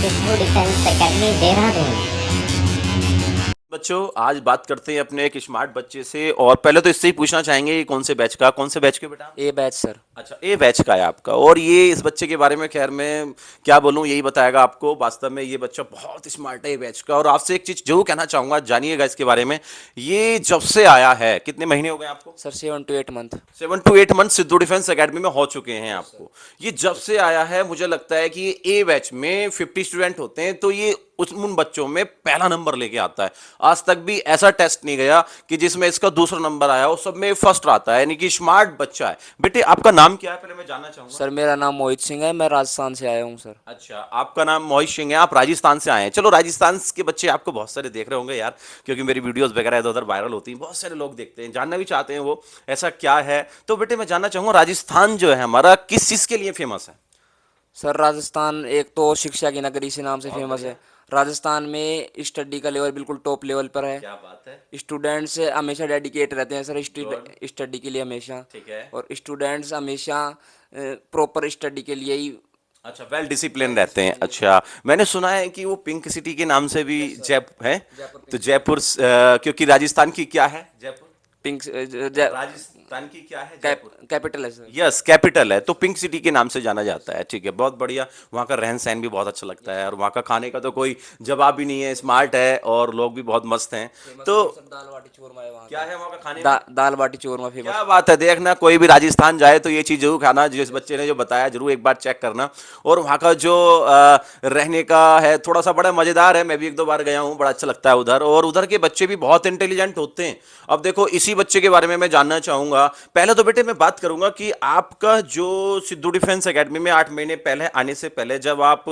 Sidhu defence academy Dehradun. बच्चों आज बात करते हैं अपने एक स्मार्ट बच्चे से। और पहले तो इससे ही पूछना चाहेंगे कि कौन से बैच के बेटा? ए बैच सर। अच्छा, ए बैच का है आपका। और ये इस बच्चे के बारे में खैर मैं क्या बोलूं, यही बताएगा आपको। वास्तव में ये बच्चा बहुत स्मार्ट है ए बैच का। और आपसे एक चीज जरूर कहना चाहूंगा, जानिएगा इसके बारे में। ये जब से आया है, कितने महीने हो गए आपको? Sir 7 to 8 month. 7 to 8 month Sidhu defence academy में हो चुके हैं आपको। ये जब से आया है, मुझे लगता है कि ए बैच में 50 स्टूडेंट होते हैं तो ये उन बच्चों में पहला नंबर लेके आता है। आज तक भी ऐसा टेस्ट नहीं गया कि जिसमें इसका दूसरा नंबर आया हो, सब में फर्स्ट आता है। यानी कि स्मार्ट बच्चा है। बेटे आपका नाम क्या है, पहले मैं जानना चाहूंगा। सर मेरा नाम मोहित सिंह है, मैं राजस्थान से आया हूँ सर। अच्छा, आपका नाम मोहित सिंह है, आप राजस्थान से आए हैं। चलो, राजस्थान के बच्चे आपको बहुत सारे देख रहे होंगे यार, क्योंकि मेरी वीडियोस वगैरह इधर उधर वायरल होती हैं, बहुत सारे लोग देखते हैं, जानना भी चाहते हैं वो ऐसा क्या है। तो बेटे मैं जानना चाहूंगा, राजस्थान जो है हमारा किस चीज के लिए फेमस है? सर राजस्थान एक तो शिक्षा की नगरी से नाम से फेमस है। राजस्थान में स्टडी का लेवल बिल्कुल टॉप लेवल पर है। क्या बात है। स्टूडेंट्स हमेशा डेडिकेट रहते हैं सर स्टडी के लिए हमेशा। ठीक है। और स्टूडेंट्स हमेशा प्रॉपर स्टडी के लिए ही। अच्छा, वेल डिसिप्लिन रहते हैं। अच्छा, मैंने सुना है कि वो पिंक सिटी के नाम से भी जयपुर है। तो जयपुर क्योंकि राजस्थान की क्या है जयपुर? पिंक राजस्थान की क्या है जयपुर? कैपिटल है सर। यस, कैपिटल है, तो पिंक सिटी के नाम से जाना जाता है। ठीक है, बहुत बढ़िया। वहाँ का रहन सहन भी बहुत अच्छा लगता है, और वहाँ का खाने का तो कोई जवाब ही नहीं है। स्मार्ट है और लोग भी बहुत मस्त हैं। तो दाल बाटी चूरमा है वहाँ क्या है वहाँ का खाने में? दाल बाटी चूरमा फेमस। क्या बात है। देखना, कोई भी राजस्थान जाए तो ये चीज़ जरूर खाना, जिस बच्चे ने जो बताया जरूर एक बार चेक करना। और वहाँ का जो रहने का है थोड़ा सा बड़ा मज़ेदार है। मैं भी 1-2 बार गया हूँ, बड़ा अच्छा लगता है उधर। और उधर के बच्चे भी बहुत इंटेलिजेंट होते हैं। अब देखो, इसी बच्चे के बारे में मैं जानना चाहूँगा। पहले तो बेटे मैं बात करूँगा कि आपका जो सिद्धू डिफेंस एकेडमी में 8 महीने पहले आने से पहले जब आप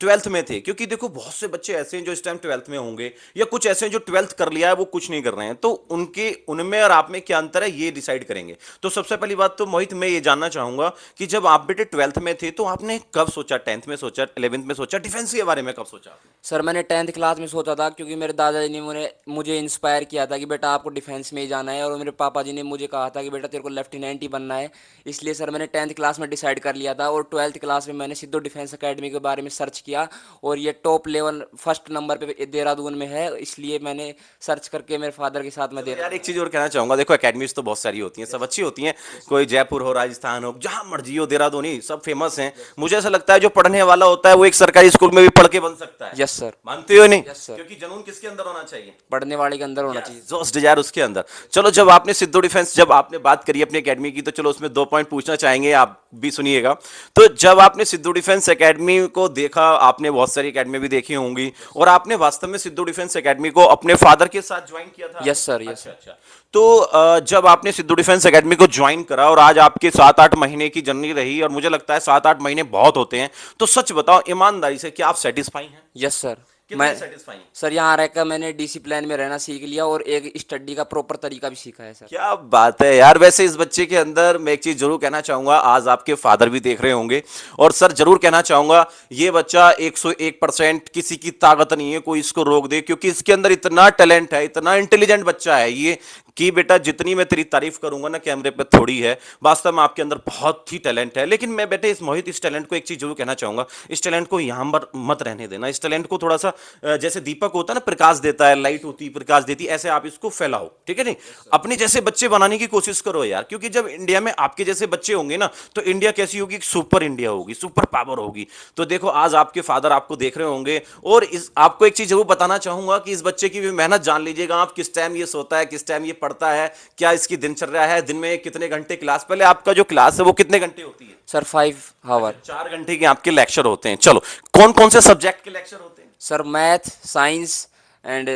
12th में थे, क्योंकि देखो बहुत से बच्चे ऐसे हैं जो इस टाइम 12th में होंगे, या कुछ ऐसे हैं जो 12th कर लिया है वो कुछ नहीं कर रहे हैं, तो उनके उनमें और आप में क्या अंतर है ये डिसाइड करेंगे। तो सबसे पहली बात तो मोहित मैं ये जानना चाहूंगा कि जब आप बेटे 12th में थे तो आपने कब सोचा, 10th में सोचा, 11th में सोचा, डिफेंस के बारे में कब सोचा आपने? सर मैंने 10th क्लास में सोचा था, क्योंकि मेरे दादाजी ने मुझे इंस्पायर किया था कि बेटा आपको डिफेंस में ही जाना है। और मेरे पापा जी ने मुझे कहा था कि बेटा तेरे को लेफ्टिनेंट ही बनना है। इसलिए सर मैंने 10th क्लास में डिसाइड कर लिया था। और 12th क्लास में मैंने सिद्धू डिफेंस एकेडमी के बारे में सर्च किया, और ये टॉप लेवल फर्स्ट नंबर पे देहरादून में है। इसलिए मैंने सर्च करके मेरे फादर के साथ मैं यार एक चीज और कहना चाहूंगा, देखो एकेडमीज तो बहुत सारी होती हैं, सब अच्छी होती हैं। कोई जयपुर हो, राजस्थान हो, जहां मर्जी हो, देहरादून ही, सब फेमस हैं। मुझे ऐसा लगता है जो पढ़ने वाला होता है वो एक सरकारी स्कूल में भी पढ़ के बन सकता है। Yes sir. मानते हो नहीं? Yes sir. क्योंकि जुनून किसके अंदर होना चाहिए? पढ़ने वाले के अंदर होना चाहिए। जोश डिजायर उसके अंदर। चलो, जब आपने सिद्धू डिफेंस, जब आपने बात करी अपनी एकेडमी की, तो चलो उसमें 2 पॉइंट पूछना चाहेंगे, आप भी सुनिएगा। तो जब आपने सिद्धू डिफेंस एकेडमी को देखा, आपने बहुत सारी एकेडमी भी देखी होंगी, और आपने वास्तव में सिद्धू डिफेंस एकेडमी को अपने फादर के साथ ज्वाइन किया था? Yes sir. यस। अच्छा अच्छा। तो जब आपने सिद्धू डिफेंस एकेडमी को ज्वाइन करा और आज आपके 7-8 महीने की जर्नी रही, और मुझे लगता है 7-8 महीने बहुत होते हैं, तो सच बताओ ईमानदारी से, क्या आप सेटिस्फाई हैं? Yes sir. कितने मैं सेटिस्फाई हैं? सर यहाँ रहकर मैंने डिसिप्लिन में रहना सीख लिया, और एक स्टडी का प्रॉपर तरीका भी सीखा है सर। क्या बात है यार। वैसे इस बच्चे के अंदर मैं एक चीज जरूर कहना चाहूंगा, आज आपके फादर भी देख रहे होंगे, और सर जरूर कहना चाहूंगा, ये बच्चा 101%, किसी की ताकत नहीं है कोई इसको रोक दे, क्योंकि इसके अंदर इतना टैलेंट है, इतना इंटेलिजेंट बच्चा है ये, कि बेटा जितनी मैं तेरी तारीफ करूंगा ना कैमरे पे थोड़ी है। वास्तव में आपके अंदर बहुत ही टैलेंट है। लेकिन मैं बेटे इस टैलेंट को एक चीज जरूर कहना चाहूंगा, इस टैलेंट को यहां पर मत रहने देना। इस टैलेंट को थोड़ा सा जैसे दीपक होता है ना, प्रकाश देता है, लाइट होती है प्रकाश देती है, ऐसे आप इसको फैलाओ, ठीक है नहीं? अपने जैसे बच्चे बनाने की कोशिश करो यार, क्योंकि जब इंडिया में आपके जैसे बच्चे होंगे ना, तो इंडिया कैसी होगी? सुपर इंडिया होगी, सुपर पावर होगी। तो देखो आज आपके फादर आपको देख रहे होंगे, और इस आपको एक चीज जरूर बताना चाहूंगा कि इस बच्चे की भी मेहनत जान लीजिएगा आप। किस टाइम ये सोता है, किस टाइम ये पढ़ता है, क्या इसकी दिनचर्या है, दिन में कितने घंटे क्लास, पहले आपका जो क्लास है वो कितने घंटे होती है? Sir 5 our. 4 घंटे के आपके लेक्चर होते हैं। चलो, कौन कौन से सब्जेक्ट के लेक्चर होते हैं? Sir math, science and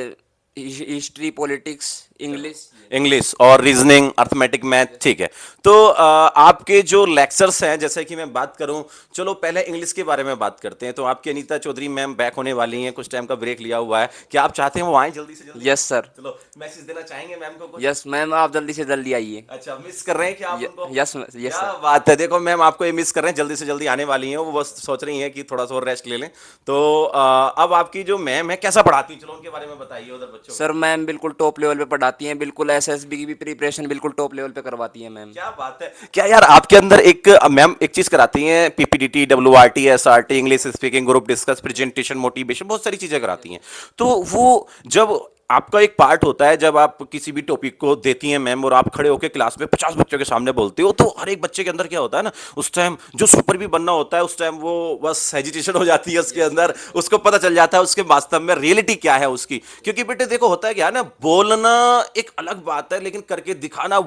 history, politics, English. English और रीजनिंग, अर्थमेटिक, मैथ, ठीक है। तो आपके जो लेक्चर्स हैं, जैसे कि मैं बात करूं, चलो पहले इंग्लिश के बारे में बात करते हैं। तो आपकी अनीता चौधरी मैम बैक होने वाली हैं, कुछ टाइम का ब्रेक लिया हुआ है, क्या आप चाहते हैं वो आए जल्दी से जल्दी? Yes sir. चलो, मैसेज देना चाहेंगे मैम को कुछ? यस मैम, आप जल्दी से जल्दी आइए। अच्छा, मिस कर रहे हैं क्या आप उनको? यस यस क्या सर। बात है। देखो मैम आपको ये मिस कर रहे हैं, जल्दी से जल्दी आने वाली हैं, वो बस सोच रही हैं कि थोड़ा सा और रेस्ट ले लें। तो अब आपकी जो मैम है कैसा पढ़ाती हैं, चलो उनके बारे में बताइए उधर बच्चों को। सर मैम बिल्कुल टॉप लेवल पे पढ़ा पढ़ाती हैं, बिल्कुल एसएसबी की भी प्रिपरेशन बिल्कुल टॉप लेवल पे करवाती हैं मैम। क्या बात है। क्या यार आपके अंदर एक मैम एक चीज कराती हैं, PPDT, WRT, SRT, English speaking, group discuss, presentation, motivation, बहुत सारी चीजें कराती हैं। तो वो जब आपका एक पार्ट होता है, जब आप किसी भी टॉपिक को देती हैं मैम और आप खड़े होकर क्लास में 50 बच्चों के सामने बोलते हो, तो हर एक बच्चे के अंदर क्या होता है ना, उस टाइम जो सुपर भी बनना होता है, उस टाइम वो बस हेजिटेशन हो जाती है उसके अंदर। उसको पता चल जाता है उसके वास्तव में रियलिटी क्या है उसकी। क्योंकि बेटे देखो होता है क्या है ना, बोलना एक अलग बात है, लेकिन करके दिखाना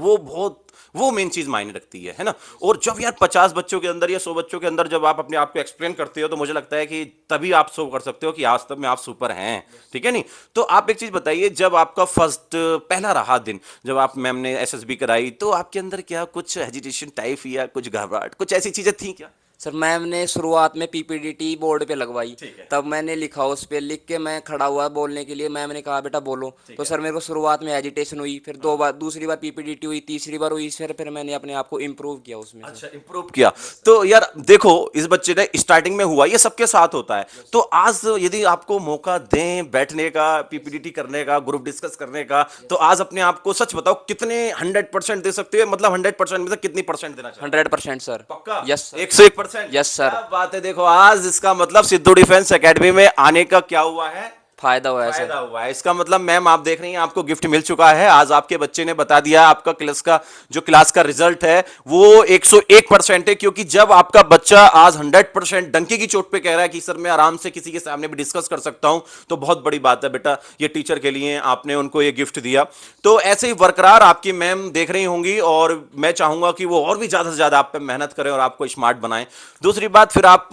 वो मेन चीज मायने रखती है ना। और जब यार 50 बच्चों के अंदर या 100 बच्चों के अंदर जब आप अपने आप को एक्सप्लेन करते हो, तो मुझे लगता है कि तभी आप शो कर सकते हो कि वास्तव में आप सुपर हैं। ठीक है नहीं? तो आप एक चीज बताइए, जब आपका फर्स्ट पहला रहा दिन, जब आप मैम ने एसएसबी कराई, तो आपके अंदर क्या कुछ हेजिटेशन टाइप या कुछ घबराहट, कुछ ऐसी चीजें थी क्या? सर मैम ने शुरुआत में पीपीडीटी बोर्ड पे लगवाई, तब मैंने लिखा, उस पे लिख के मैं खड़ा हुआ बोलने के लिए, मैम ने कहा बेटा बोलो। तो सर मेरे को शुरुआत में एजिटेशन हुई, फिर दो बार, दूसरी बार पीपीडीटी हुई, तीसरी बार हुई, फिर मैंने अपने आप को इम्प्रूव किया उसमें। अच्छा, इंप्रूव किया। तो यार देखो, इस बच्चे ने स्टार्टिंग में हुआ, ये सबके साथ होता है। तो आज यदि आपको मौका दें बैठने का, पीपीडीटी करने का, ग्रुप डिस्कस करने का, तो आज अपने आप को सच बताओ कितने 100% दे सकते हो? मतलब 100% में से कितनी परसेंट देना चाहिए? 100% सर। पक्का? Yes sir. 101%? Yes sir. क्या बात है। देखो आज इसका मतलब सिद्धू डिफेंस एकेडमी में आने का क्या हुआ है? फायदा हुआ है फायदा सर। हुआ है। इसका मतलब मैम आप देख रही हैं, आपको गिफ्ट मिल चुका है। आज आपके बच्चे ने बता दिया, आपका क्लास का रिजल्ट है वो 101% है। क्योंकि जब आपका बच्चा आज 100% डंके की चोट पे कह रहा है कि सर मैं आराम से किसी के सामने भी डिस्कस कर सकता हूं, तो बहुत बड़ी बात है बेटा। ये टीचर के लिए आपने उनको ये गिफ्ट दिया। तो ऐसे ही बरकरार आपकी मैम देख रही होंगी, और मैं चाहूंगा कि वो और भी ज्यादा से ज्यादा आप पे मेहनत करें और आपको स्मार्ट बनाएं। दूसरी बात, फिर आप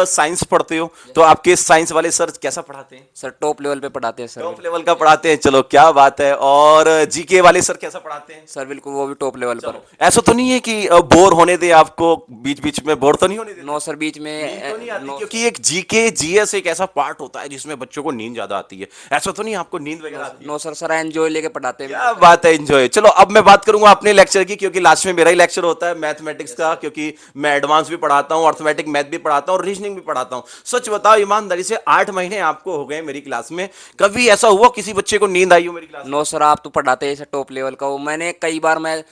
साइंस पढ़ते हो, तो आपके साइंस वाले सर कैसा पढ़ाते हैं? सर टॉप लेवल पे पढ़ाते हैं सर। टॉप लेवल का पढ़ाते हैं, चलो क्या बात है। और जीके वाले सर कैसा पढ़ाते हैं? सर बिल्कुल वो भी टॉप लेवल पर। ऐसा तो नहीं है कि बोर होने दे आपको, बीच बीच में बोर तो नहीं होने देते? नो सर, बीच में नींद तो नहीं आती? नो। क्योंकि एक जीके जीएस एक ऐसा पार्ट होता है जिसमें बच्चों को नींद ज्यादा आती है। ऐसा तो नहीं आपको नींद वगैरह आती है? नो सर, सर एंजॉय लेके पढ़ाते हैं। क्या बात है, एंजॉय। चलो अब मैं बात करूंगा अपने लेक्चर की, क्योंकि लास्ट में मेरा ही लेक्चर होता है मैथमेटिक्स का, क्योंकि मैं एडवांस भी पढ़ाता हूं, अर्थमेटिक मैथ भी पढ़ाता हूं और रीजनिंग भी पढ़ाता हूं। सच बताओ ईमानदारी से, 8 महीने आपको हो गए मेरी क्लास में, कभी ऐसा हुआ किसी बच्चे को नींद आई हो मेरी क्लास में? नो सर, आप तो पढ़ाते हैं सर टॉप लेवल का। वो मैंने कई बार, मैं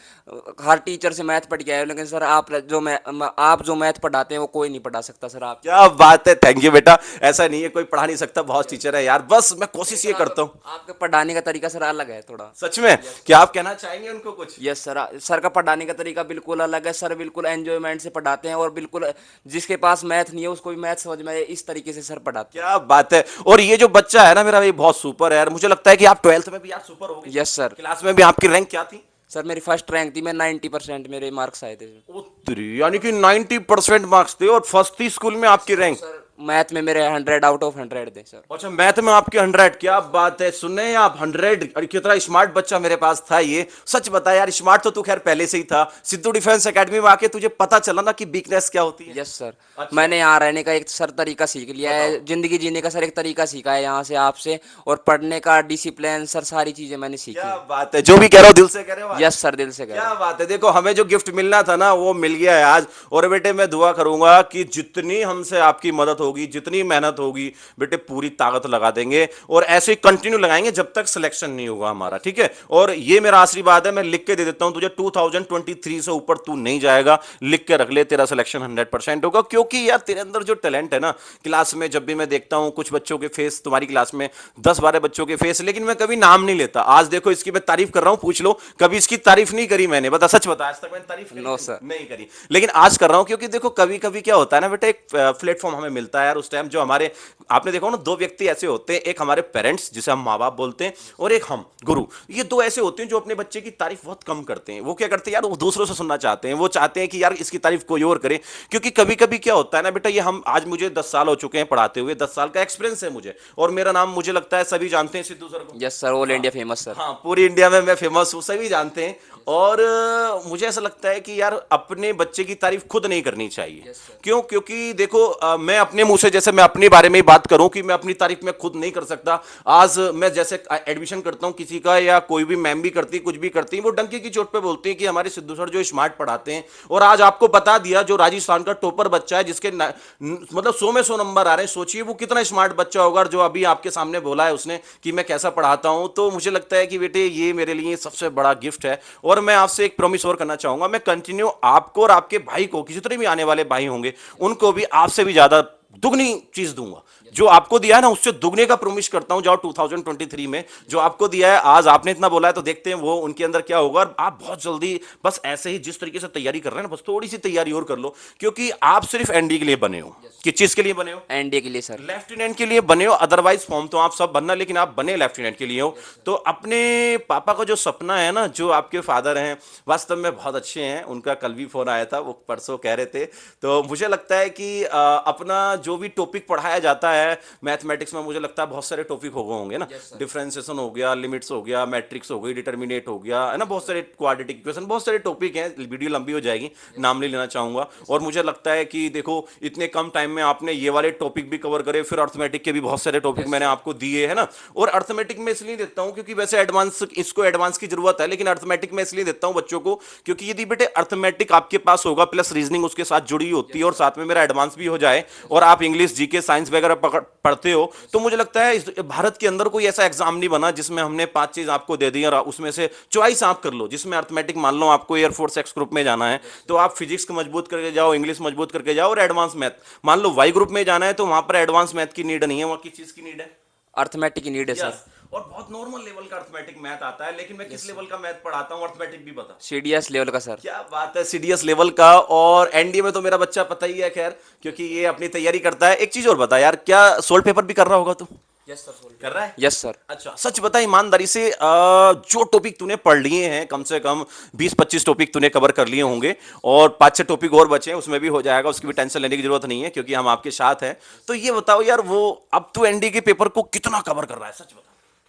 हर टीचर से मैथ पढ़ के आया हूं, लेकिन सर आप जो मैथ पढ़ाते हैं वो कोई नहीं पढ़ा सकता सर। आप क्या बात है, थैंक यू बेटा। ऐसा नहीं है कोई पढ़ा नहीं सकता, बहुत टीचर है यार, बस मैं कोशिश ये करता हूँ। आपके पढ़ाने का तरीका सर अलग है थोड़ा। सच में? क्या आप कहना चाहेंगे उनको कुछ? यस सर, सर का पढ़ाने का तरीका बिल्कुल अलग है सर। बिल्कुल एंजॉयमेंट से पढ़ाते हैं, और बिल्कुल जिसके पास मैथ नहीं है उसको भी मैथ समझ में आए, इस तरीके से सर पढ़ाते हैं। क्या बात है। और ये जो बच्चा है ना मेरा, ये बहुत सुपर है यार। मुझे लगता है कि आप 12th में भी यार सुपर हो गए। Yes sir. क्लास में भी आपकी रैंक क्या थी? सर मेरी फर्स्ट रैंक थी, मैं 90% मेरे मार्क्स आए थे। ओ तेरी, यानी कि 90% मार्क्स थे और फर्स्ट थी स्कूल में आपकी रैंक। सर मैथ में मेरे 100 आउट ऑफ 100 थे सर। अच्छा, मैथ में आपके 100? क्या बात है। सुन रहे हैं आप, 100? अरे कितना स्मार्ट बच्चा मेरे पास था ये। सच बता यार, स्मार्ट तो तू खैर पहले से ही था। सिद्धू डिफेंस एकेडमी में आके तुझे पता चला ना कि वीकनेस क्या होती है। Yes sir. मैंने यहाँ रहने का एक सर तरीका सीख लिया है, जिंदगी जीने का सर एक तरीका सीखा है यहाँ से आपसे, और पढ़ने का डिसिप्लिन सर, सारी चीजें मैंने सीखी। क्या बात है, जो भी कह रहे हो दिल से कह रहे हो? यस सर, दिल से कह रहा क्या बात है। देखो हमें जो गिफ्ट मिलना था ना वो मिल गया है आज। और बेटे मैं दुआ करूंगा कि जितनी हमसे आपकी मदद होगी, जितनी मेहनत होगी बेटे, पूरी ताकत लगा देंगे और ऐसे ही कंटिन्यू लगाएंगे जब तक सिलेक्शन नहीं होगा हमारा। ठीक है? और ये मेरा आशीर्वाद है, मैं लिख के दे देता हूं तुझे, 2023 से ऊपर तू नहीं जाएगा। लिख के रख ले, तेरा सिलेक्शन 100% होगा। क्योंकि यार तेरे अंदर जो टैलेंट है ना, क्लास में जब भी मैं देखता हूं कुछ बच्चों के फेस, तुम्हारी क्लास में 10-12 बच्चों के फेस, लेकिन मैं कभी नाम नहीं लेता। आज देखो इसकी मैं तारीफ कर रहा हूं, पूछ लो, कभी इसकी तारीफ नहीं करी मैंने, बता सच बता, आज तक मैंने तारीफ नो सर। नहीं करी, लेकिन आज कर रहा हूं। क्योंकि देखो कभी कभी क्या होता है ना बेटा, एक प्लेटफॉर्म हमें मिलता है यार उस टाइम, जो हमारे, आपने देखो ना, दो व्यक्ति ऐसे होते हैं, एक हमारे पेरेंट्स जिसे हम माँ बाप बोलते हैं, और एक हम गुरु। ये दो ऐसे होते हैं जो अपने बच्चे की तारीफ बहुत कम करते हैं। वो क्या करते हैं यार, वो दूसरों से सुनना चाहते हैं, वो चाहते हैं कि यार इसकी तारीफ कोई और करे। क्योंकि कभी कभी क्या होता है ना बेटा, ये हम आज, मुझे 10 साल हो चुके हैं पढ़ाते हुए, 10 साल का एक्सपीरियंस है मुझे, और मेरा नाम मुझे लगता है सभी जानते हैं, सिद्धू सर को। Yes sir, all India famous sir. हाँ, पूरी इंडिया में मैं फेमस हूँ, सभी जानते हैं। और मुझे ऐसा लगता है कि यार अपने बच्चे की तारीफ खुद नहीं करनी चाहिए। क्यों? क्योंकि देखो मैं अपने मुंह से, जैसे मैं अपने बारे में ही बात करूं कि मैं अपनी तारीफ में खुद नहीं कर सकता। आज मैं जैसे एडमिशन करता हूं किसी का, या कोई भी मैम भी करती, कुछ भी करती, वो डंके की चोट पे बोलती है कि हमारे सिद्धू सर जो स्मार्ट पढ़ाते हैं। और आज आपको बता दिया, जो राजस्थान का टॉपर बच्चा है, जिसके मतलब 100 में 100 नंबर आ रहे हैं, सोचिए वो कितना स्मार्ट बच्चा होगा, जो अभी आपके सामने बोला है उसने कि मैं कैसा पढ़ाता हूं। तो मुझे लगता है कि बेटे ये मेरे लिए सबसे बड़ा गिफ्ट है। और मैं आपसे एक प्रॉमिस और करना चाहूंगा, मैं कंटिन्यू आपको और आपके भाई को, जितने भी आने वाले भाई होंगे उनको भी आपसे भी ज्यादा दुगनी चीज दूंगा। जो आपको दिया है ना, उससे दुगने का प्रॉमिस करता हूं। जाओ 2023 में जो आपको दिया है, आज आपने इतना बोला है, तो देखते हैं वो उनके अंदर क्या होगा। और आप बहुत जल्दी बस ऐसे ही जिस तरीके से तैयारी कर रहे हैं ना, बस थोड़ी सी तैयारी और कर लो, क्योंकि आप सिर्फ एनडी के लिए बने हो। किस चीज के लिए बने हो? एनडीए के लिए सर। लेफ्टिनेंट के लिए बने हो। अदरवाइज फॉर्म तो आप सब बनना, लेकिन आप बने लेफ्टिनेंट के लिए हो। तो अपने पापा का जो सपना है ना, जो आपके फादर हैं, वास्तव में बहुत अच्छे हैं। उनका कल भी फोन आया था, वो परसों कह रहे थे। तो मुझे लगता है कि अपना जो भी टॉपिक पढ़ाया जाता है मैथमेटिक्स में, मुझे लगता है बहुत सारे टॉपिक हो गए होंगे ना। डिफरेंशिएशन हो गया, लिमिट्स हो गया, मैट्रिक्स हो गई, डिटर्मिनेट हो गया, है ना, बहुत सारे क्वाड्रेटिक इक्वेशन, बहुत सारे टॉपिक हैं। वीडियो लंबी हो जाएगी, नाम नहीं लेना चाहूंगा। और मुझे लगता है कि देखो इतने कम टाइम में आपने ये वाले टॉपिक भी कवर करे, फिर अर्थमेटिक के भी बहुत सारे टॉपिक मैंने आपको दिए, है ना। और अर्थमेटिक में इसलिए देता हूं क्योंकि वैसे एडवांस, इसको एडवांस की जरूरत है, लेकिन अर्थमेटिक में इसलिए देता हूं बच्चों को क्योंकि यदि बेटे अर्थमेटिक आपके पास होगा, प्लस रीजनिंग उसके साथ जुड़ी होती है, और साथ में मेरा एडवांस भी हो जाए, और आप इंग्लिश, जीके, साइंस वगैरह पढ़ते हो, तो मुझे लगता है भारत के अंदर कोई ऐसा एग्जाम नहीं बना जिसमें हमने 5 चीज आपको दे दी और उसमें से चॉइस आप कर लो। जिसमें अर्थमेटिक, मान लो आपको एयरफोर्स एक्स ग्रुप में जाना है, तो आप फिजिक्स को मजबूत करके जाओ, इंग्लिश मजबूत करके जाओ, और एडवांस मैथ, मान लो वाई ग्रुप में जाना है, तो वहां पर एडवांस मैथ की नीड नहीं है, वहां किस चीज की नीड है? अर्थमेटिक की नीड है सर। और बहुत नॉर्मल लेवल का अर्थमेटिक मैथ आता है, लेकिन मैं किस लेवल का मैथ पढ़ाता हूँ, अर्थमेटिक भी बता। सीडीएस लेवल का सर। क्या बात है, सीडीएस लेवल का। और एनडीए में तो मेरा बच्चा पता ही है, खैर, क्योंकि ये अपनी तैयारी करता है। एक चीज और बता यार, क्या सोल्व पेपर भी कर रहा होगा तू? Yes sir. कर रहा है? Yes sir. अच्छा, सच बता ईमानदारी से, जो टॉपिक तूने पढ़ लिए हैं, कम से कम 20-25 टॉपिक तूने कवर कर लिए होंगे, और 5-6 टॉपिक और बचे हैं, उसमें भी हो जाएगा, उसकी भी टेंशन लेने की जरूरत नहीं है, क्योंकि हम आपके साथ हैं। तो ये बताओ यार, वो अब तू एनडीए के पेपर को कितना कवर कर रहा है, सच बता।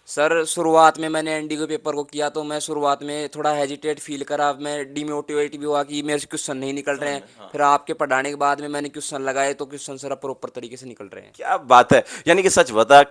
सर शुरुआत में मैंने एनडी के पेपर को किया, तो मैं शुरुआत में थोड़ा हेजिटेट फील करा, मैं डिमोटिवेट भी हुआ कि मेरे से क्वेश्चन नहीं निकल रहे हैं। फिर आपके पढ़ाने के बाद में मैंने क्वेश्चन लगाए, तो क्वेश्चन सर प्रॉपर तरीके से निकल रहे हैं। क्या बात है, यानी कि सच बता,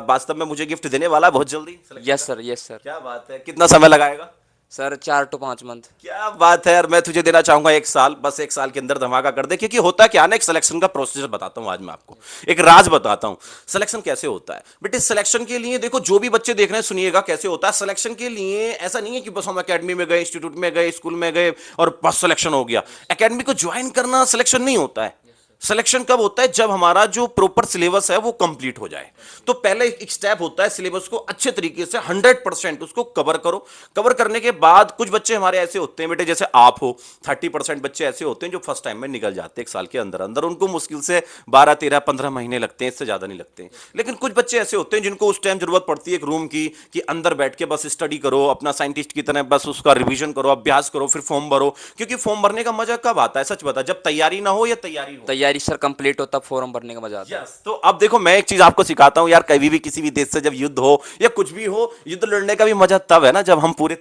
वास्तव में मुझे गिफ्ट देने वाला है बहुत जल्दी? Yes sir. Yes sir. क्या बात है, कितना समय लगाएगा? Sir 4 to 5 month. क्या बात है यार, मैं तुझे देना चाहूंगा 1 साल, बस 1 साल के अंदर धमाका कर दे। क्योंकि होता क्या ना, एक सिलेक्शन का प्रोसीजर बताता हूं आज मैं आपको, एक राज बताता हूं सिलेक्शन कैसे होता है। बेटे सिलेक्शन के लिए देखो, जो भी बच्चे देख रहे हैं सुनिएगा कैसे होता है सिलेक्शन के लिए। ऐसा नहीं है कि बस हम एकेडमी में गए, इंस्टीट्यूट में गए, स्कूल में गए और बस सिलेक्शन हो गया। एकेडमी को ज्वाइन करना सिलेक्शन नहीं होता है। सिलेक्शन कब होता है? जब हमारा जो प्रॉपर सिलेबस है वो कंप्लीट हो जाए। तो पहले एक स्टेप होता है, सिलेबस को अच्छे तरीके से 100% उसको कवर करो। कवर करने के बाद कुछ बच्चे हमारे ऐसे होते हैं बेटे, जैसे आप हो, 30% बच्चे ऐसे होते हैं जो फर्स्ट टाइम में निकल जाते हैं 1 साल के अंदर अंदर। उनको मुश्किल से 12, 13, 15 महीने लगते हैं, इससे ज्यादा नहीं लगते। लेकिन कुछ बच्चे ऐसे होते हैं जिनको उस टाइम जरूरत पड़ती है एक रूम की, कि अंदर बैठ के बस स्टडी करो, अपना साइंटिस्ट की तरह बस उसका रिविजन करो, अभ्यास करो, फिर फॉर्म भरो। क्योंकि फॉर्म भरने का मजा कब आता है, सच बता, जब तैयारी ना हो या तैयारी हो? तैयारी सर कंप्लीट हो, तब फॉर्म भरने का मजा आता है। तो अब देखो, मैं एक चीज आपको सिखाता हूं यार, कभी भी किसी भी देश से जब युद्ध हो या कुछ भी हो, युद्ध लड़ने का भी मजा तब है ना जब हम पूरे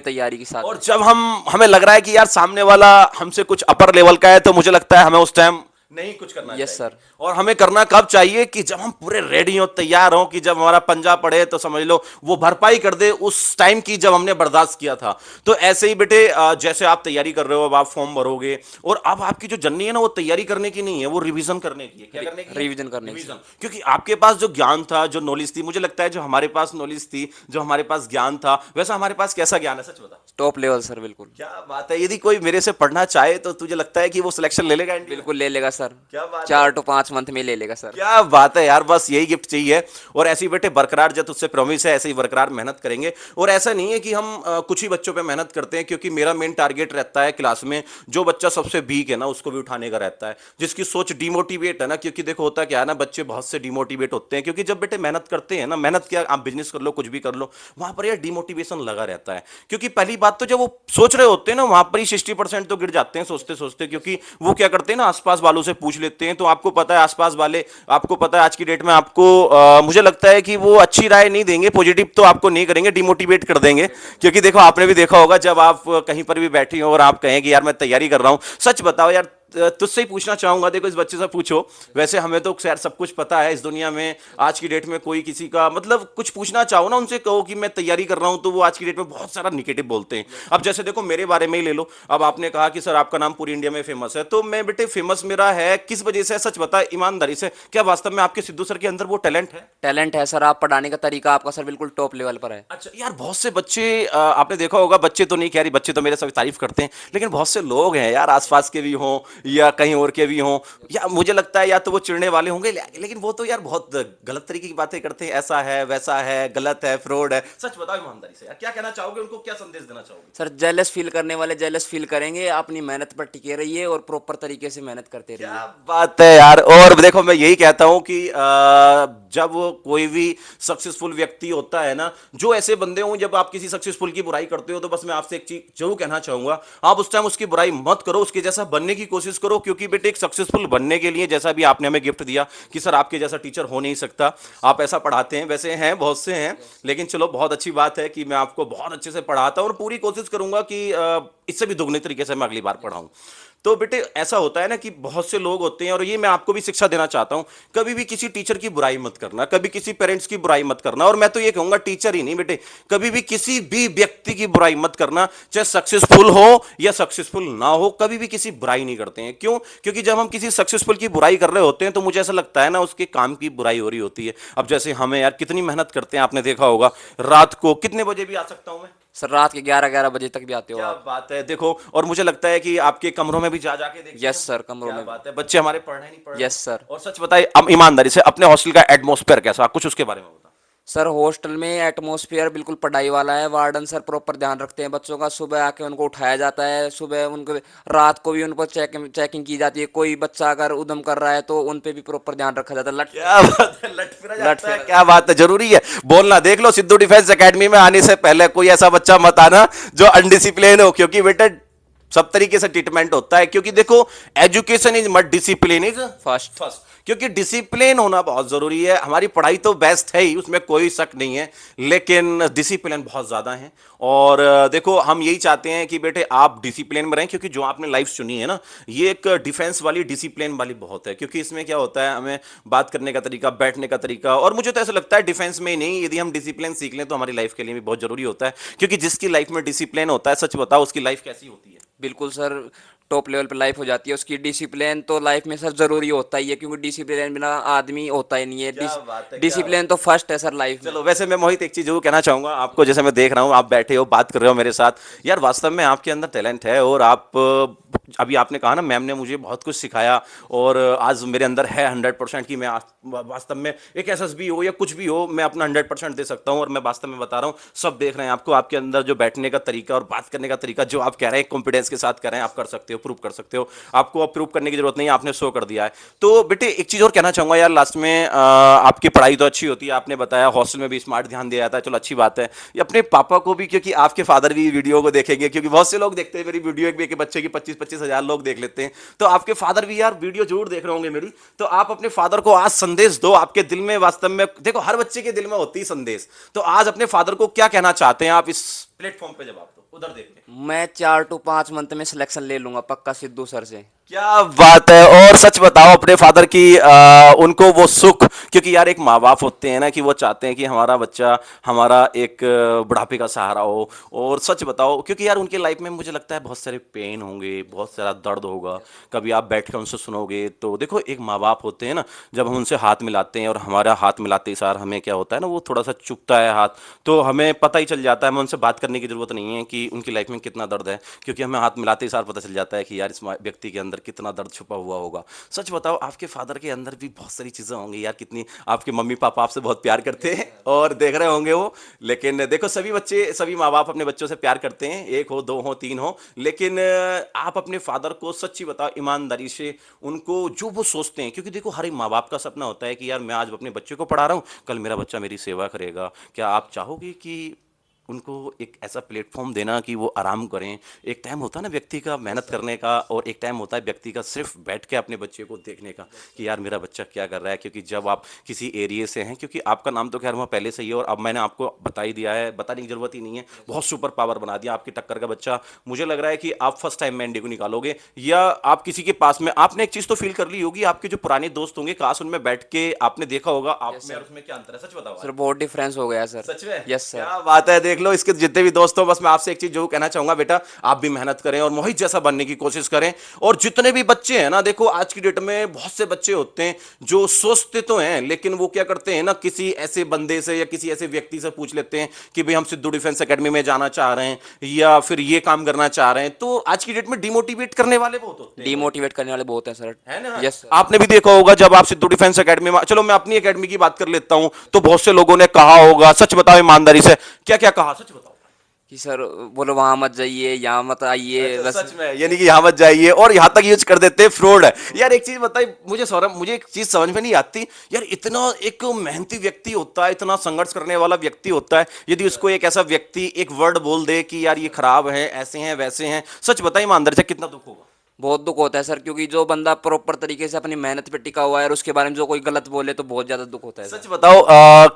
तैयारी के साथ, और जब हमें लग रहा है कि यार सामने वाला हमसे कुछ अपर लेवल का है, तो मुझे लगता है हमें उस टाइम नहीं कुछ करना चाहिए। Yes sir. और हमें करना कब चाहिए? कि जब हम पूरे रेडी हो, तैयार हो, कि जब हमारा पंजा पड़े तो समझ लो वो भरपाई कर दे उस टाइम की जब हमने बर्दाश्त किया था। तो ऐसे ही बेटे, जैसे आप तैयारी कर रहे हो, अब आप फॉर्म भरोगे, और अब आपकी जो जर्नी है ना, वो तैयारी करने की नहीं है, वो रिवीजन करने की है। क्या करने की? रिवीजन करने की। क्योंकि आपके पास जो ज्ञान था, जो नॉलेज थी, मुझे लगता है जो हमारे पास नॉलेज थी, जो हमारे पास ज्ञान था, वैसा हमारे पास कैसा ज्ञान है, सच बता। टॉप लेवल सर, बिल्कुल। क्या बात है, यदि कोई मेरे से पढ़ना चाहे तो तुझे लगता है कि वो सिलेक्शन ले लेगा? बिल्कुल ले लेगा सर। क्या बात 4 to 5 मंथ में ले लेगा सर। क्या बात है यार, बस यही गिफ्ट चाहिए। और ऐसी बेटे बरकरार, जो तुझसे प्रॉमिस है, ऐसे ही बरकरार मेहनत करेंगे। और ऐसा नहीं है कि हम कुछ ही बच्चों पे मेहनत करते हैं, क्योंकि मेरा मेन टारगेट रहता है क्लास में जो बच्चा सबसे वीक है ना, उसको भी उठाने का रहता है, जिसकी सोच डिमोटिवेट है ना। क्योंकि देखो होता क्या है ना, बच्चे बहुत से डिमोटिवेट होते हैं, क्योंकि जब बेटे मेहनत करते हैं ना, मेहनत क्या, आप बिजनेस कर लो, कुछ भी कर लो, वहां पर यार डिमोटिवेशन लगा रहता है। क्योंकि पहली बात तो जब वो सोच रहे होते हैं ना, वहां पर ही 60% तो गिर जाते हैं सोचते सोचते, क्योंकि वो क्या करते हैं ना, आसपास वालों से पूछ लेते हैं तो आपको पता है आसपास वाले, आपको पता है आज की डेट में आपको मुझे लगता है कि वो अच्छी राय नहीं देंगे, पॉजिटिव तो आपको नहीं करेंगे, डिमोटिवेट कर देंगे। क्योंकि देखो आपने भी देखा होगा जब आप कहीं पर भी बैठी हो और आप कहें कि यार मैं तैयारी कर रहा हूं, सच बताओ यार, तुझसे ही पूछना चाहूंगा, देखो इस बच्चे से पूछो, वैसे हमें तो खैर सब कुछ पता है इस दुनिया में, आज की डेट में कोई किसी का मतलब कुछ पूछना चाहो ना, उनसे कहो कि मैं तैयारी कर रहा हूं, तो वो आज की डेट में बहुत सारा निगेटिव बोलते हैं। अब जैसे देखो मेरे बारे में ही ले लो, अब आपने कहा कि सर आपका नाम पूरी इंडिया में फेमस है, तो मैं बेटे फेमस मेरा है किस वजह से है, सच बता ईमानदारी से, क्या वास्तव में आपके सिद्धू सर के अंदर वो टैलेंट है? टैलेंट है सर, आप पढ़ाने का तरीका आपका सर बिल्कुल टॉप लेवल पर है। अच्छा यार, बहुत से बच्चे आपने देखा होगा, बच्चे तो नहीं कह रही, बच्चे तो मेरे सभी तारीफ करते हैं, लेकिन बहुत से लोग हैं यार आसपास के भी हों या कहीं और के भी हों, या मुझे लगता है या तो वो चिढ़ने वाले होंगे, लेकिन वो तो यार बहुत गलत तरीके की बातें करते हैं, ऐसा है वैसा है, गलत है, फ्रॉड है। सच बताओ ईमानदारी से यार, क्या कहना चाहोगे उनको, क्या संदेश देना चाहोगे? सर जेलस फील करने वाले जेलस फील करेंगे, अपनी मेहनत पर टिके रहिए और प्रॉपर तरीके से मेहनत करते रहिए। क्या बात है यार। और देखो मैं यही कहता हूं कि जब कोई भी सक्सेसफुल व्यक्ति होता है ना, जो ऐसे बंदे हों, जब आप किसी सक्सेसफुल की बुराई करते हो तो बस मैं आपसे एक चीज जरूर कहना चाहूंगा, आप उस टाइम उसकी बुराई मत करो, उसके जैसा बनने की कोशिश करो। क्योंकि बेटे एक सक्सेसफुल बनने के लिए, जैसा भी आपने हमें गिफ्ट दिया कि सर आपके जैसा टीचर हो नहीं सकता, आप ऐसा पढ़ाते हैं, वैसे हैं बहुत से हैं, लेकिन चलो बहुत अच्छी बात है कि मैं आपको बहुत अच्छे से पढ़ाता हूं और पूरी कोशिश करूंगा कि इससे भी दुगने तरीके से मैं अगली बार पढ़ाऊं। तो बेटे ऐसा होता है ना कि बहुत से लोग होते हैं, और ये मैं आपको भी शिक्षा देना चाहता हूं, कभी भी किसी टीचर की बुराई मत करना, कभी किसी पेरेंट्स की बुराई मत करना, और मैं तो ये कहूंगा टीचर ही नहीं बेटे, कभी भी किसी भी व्यक्ति की बुराई मत करना, चाहे सक्सेसफुल हो या सक्सेसफुल ना हो, कभी भी किसी बुराई नहीं करते हैं। क्यों? क्योंकि जब हम किसी सक्सेसफुल की बुराई कर रहे होते हैं तो मुझे ऐसा लगता है ना उसके काम की बुराई हो रही होती है। अब जैसे हमें यार कितनी मेहनत करते हैं, आपने देखा होगा, रात को कितने बजे भी आ सकता हूं मैं, सर रात के 11-11 बजे तक भी आते हो क्या आप। बात है। देखो, और मुझे लगता है कि आपके कमरों में भी जा जाके देखते यस हैं। सर, कमरों क्या में। बात है, बच्चे हमारे पढ़ रहे नहीं पढ़ रहे? Yes sir. और सच बताइए अब ईमानदारी से, अपने हॉस्टल का एटमॉस्फेयर कैसा, कुछ उसके बारे में बता। सर हॉस्टल में एटमॉस्फेयर बिल्कुल पढ़ाई वाला है, वार्डन सर प्रॉपर ध्यान रखते हैं बच्चों का, सुबह आके उनको उठाया जाता है, सुबह उनको, रात को भी उन पर चेकिंग की जाती है, कोई बच्चा अगर उधम कर रहा है तो उन पे भी प्रॉपर ध्यान रखा जाता है। क्या बात है, लट फिरा जाता है, फिरा क्या बात है, जरूरी है बोलना। देख लो सिद्धू डिफेंस एकेडमी में आने से पहले कोई ऐसा बच्चा मत आना जो अनडिसिप्लिन हो, क्योंकि बेटा सब तरीके से ट्रीटमेंट होता है। क्योंकि देखो एजुकेशन इज मट, डिसिप्लिन इज फर्स्ट। फर्स्ट, क्योंकि डिसिप्लिन होना बहुत जरूरी है। हमारी पढ़ाई तो बेस्ट है ही, उसमें कोई शक नहीं है, लेकिन डिसिप्लिन बहुत ज्यादा है। और देखो हम यही चाहते हैं कि बेटे आप डिसिप्लिन में रहें, क्योंकि जो आपने लाइफ चुनी है ना, ये एक डिफेंस वाली, डिसिप्लिन वाली बहुत है। क्योंकि इसमें क्या होता है, हमें बात करने का तरीका, बैठने का तरीका, और मुझे तो ऐसा लगता है डिफेंस में ही नहीं, यदि हम डिसिप्लिन सीख लें तो हमारी लाइफ के लिए भी बहुत जरूरी होता है। क्योंकि जिसकी लाइफ में डिसिप्लिन होता है, सच बताओ उसकी लाइफ कैसी होती है? बिल्कुल सर, टॉप लेवल पे लाइफ हो जाती है उसकी। डिसिप्लिन तो लाइफ में सर जरूरी होता ही है, क्योंकि डिसिप्लिन बिना आदमी होता ही नहीं है। क्या बात है, क्या डिसिप्लिन तो फर्स्ट है सर लाइफ में। चलो वैसे मैं मोहित एक चीज जरूर कहना चाहूंगा आपको, जैसे मैं देख रहा हूं आप बैठे हो, बात कर रहे हो मेरे साथ, यार वास्तव में आपके अंदर टैलेंट है। और आप अभी आपने कहा ना मैम ने मुझे बहुत कुछ सिखाया, और आज मेरे अंदर है 100% कि मैं वास्तव में एक एसएसबी हो या कुछ भी हो, मैं अपना 100% दे सकता हूं। और मैं वास्तव में बता रहा हूं, सब देख रहे हैं आपको, आपके अंदर जो बैठने का तरीका और बात करने का तरीका, जो आप कह रहे हैं कॉन्फिडेंस के साथ कह रहे हैं, आप कर सकते हो, प्रूव कर सकते हो, आपको अब प्रूव करने की जरूरत नहीं है, आपने शो कर दिया है। तो बेटे एक चीज और कहना चाहूंगा यार लास्ट में, आपकी पढ़ाई तो अच्छी होती है, आपने बताया हॉस्टल में भी स्मार्ट ध्यान दिया जाता है, चलो अच्छी बात है। ये अपने पापा को भी, क्योंकि आपके फादर भी वीडियो को देखेंगे, क्योंकि बहुत से लोग देखते हैं मेरी वीडियो, एक बच्चे की 25-25 हजार लोग देख लेते हैं, तो आपके फादर भी यार वीडियो जरूर देख रहे होंगे मेरी। तो आप अपने फादर को आज संदेश दो, आपके दिल में वास्तव में, देखो हर बच्चे के दिल में होती है संदेश, तो आज अपने फादर को क्या कहना चाहते हैं आप इस प्लेटफॉर्म पे, जब आप तो उधर देख के। मैं 4 to 5 मंथ में सिलेक्शन ले लूंगा पक्का सिद्धू सर से। क्या बात है। और सच बताओ अपने फादर की उनको वो सुख, क्योंकि यार एक माँ बाप होते हैं ना कि वो चाहते हैं कि हमारा बच्चा हमारा एक बुढ़ापे का सहारा हो। और सच बताओ, क्योंकि यार उनके लाइफ में मुझे लगता है बहुत सारे पेन होंगे, बहुत सारा दर्द होगा, कभी आप बैठ कर उनसे सुनोगे तो देखो एक माँ बाप होते हैं ना, जब हम उनसे हाथ मिलाते हैं और हमारा हाथ मिलाते ही सार हमें क्या होता है ना, वो थोड़ा सा चुभता है हाथ, तो हमें पता ही चल जाता है, हमें उनसे बात करने की जरूरत नहीं है कि उनकी लाइफ में कितना दर्द है, क्योंकि हमें हाथ मिलाते ही सार पता चल जाता है कि यार इस व्यक्ति के अंदर कितना दर्द छुपा हुआ होगा। सच बताओ आपके फादर के अंदर भी बहुत सारी चीजें होंगी यार, कितनी आपके मम्मी पापा आपसे बहुत प्यार करते हैं और देख रहे होंगे वो। लेकिन देखो सभी बच्चे, सभी माँ बाप अपने बच्चों से प्यार करते हैं, एक हो, दो हो, तीन हो, लेकिन आप अपने फादर को सच्ची बताओ ईमानदारी से उनको जो वो सोचते हैं, क्योंकि देखो हर एक माँ बाप का सपना होता है कि यार मैं आज अपने बच्चे को पढ़ा रहा हूँ, कल मेरा बच्चा मेरी सेवा करेगा। क्या आप चाहोगे कि उनको एक ऐसा प्लेटफॉर्म देना कि वो आराम करें। एक टाइम होता है ना व्यक्ति का मेहनत करने का, और एक टाइम होता है व्यक्ति का सिर्फ बैठ के अपने बच्चे को देखने का कि यार मेरा बच्चा क्या कर रहा है। क्योंकि जब आप किसी एरिया से हैं, क्योंकि आपका नाम तो खैर वहाँ पहले से ही है और अब मैंने आपको बता ही दिया है, बताने की जरूरत ही नहीं है, बहुत सुपर पावर बना दिया आपकी टक्कर का बच्चा। मुझे लग रहा है कि आप फर्स्ट टाइम में इंडिया को निकालोगे, या आप किसी के पास में आपने एक चीज तो फील कर ली होगी, आपके जो पुराने दोस्त होंगे काश उनमें बैठ के आपने देखा होगा आप में और उसमें क्या अंतर है, सच बताओ सर बहुत डिफरेंस हो गया सर। सच में। Yes sir. क्या बात है, देख लो इसके जितने भी दोस्तों, बस मैं आपसे एक चीज जरूर कहना चाहूंगा, बेटा आप भी मेहनत करें और मोहित जैसा बनने की कोशिश करें। और जितने भी बच्चे हैं ना, देखो आज की डेट में बहुत से बच्चे होते हैं जो सोचते तो हैं लेकिन वो क्या करते हैं ना, किसी ऐसे बंदे से या किसी ऐसे व्यक्ति से पूछ लेते हैं कि भाई हम सिद्धू डिफेंस एकेडमी में जाना चाह रहे हैं या फिर ये काम करना चाह रहे हैं। तो आज की डेट में डिमोटिवेट करने वाले बहुत होते हैं, डिमोटिवेट करने वाले बहुत हैं सर। है ना। Yes sir. आपने भी देखा होगा जब आप सिद्धू डिफेंस एकेडमी में, चलो मैं अपनी एकेडमी की बात कर लेता हूं, तो बहुत से लोगों ने कहा होगा, सच बताओ ईमानदारी से, क्या क्या कहा, सच बताओ। कि सर बोलो वहां मत जाइए, यहाँ मत आइए, बस। सच में, यानी कि यहाँ मत जाइए, और यहाँ तक यूज कर देते हैं फ्रॉड है। यार एक चीज बताइए मुझे सौरभ, मुझे एक चीज समझ में नहीं आती यार, इतना एक मेहनती व्यक्ति होता है, इतना संघर्ष करने वाला व्यक्ति होता है, यदि उसको एक ऐसा व्यक्ति एक वर्ड बोल दे कि यार ये खराब है, ऐसे हैं वैसे हैं, सच बताइए ईमानदारी से कितना दुख होगा। बहुत दुख होता है सर, क्योंकि जो बंदा प्रॉपर तरीके से अपनी मेहनत पे टिका हुआ है और उसके बारे में जो कोई गलत बोले तो बहुत ज्यादा दुख होता है सच सर। बताओ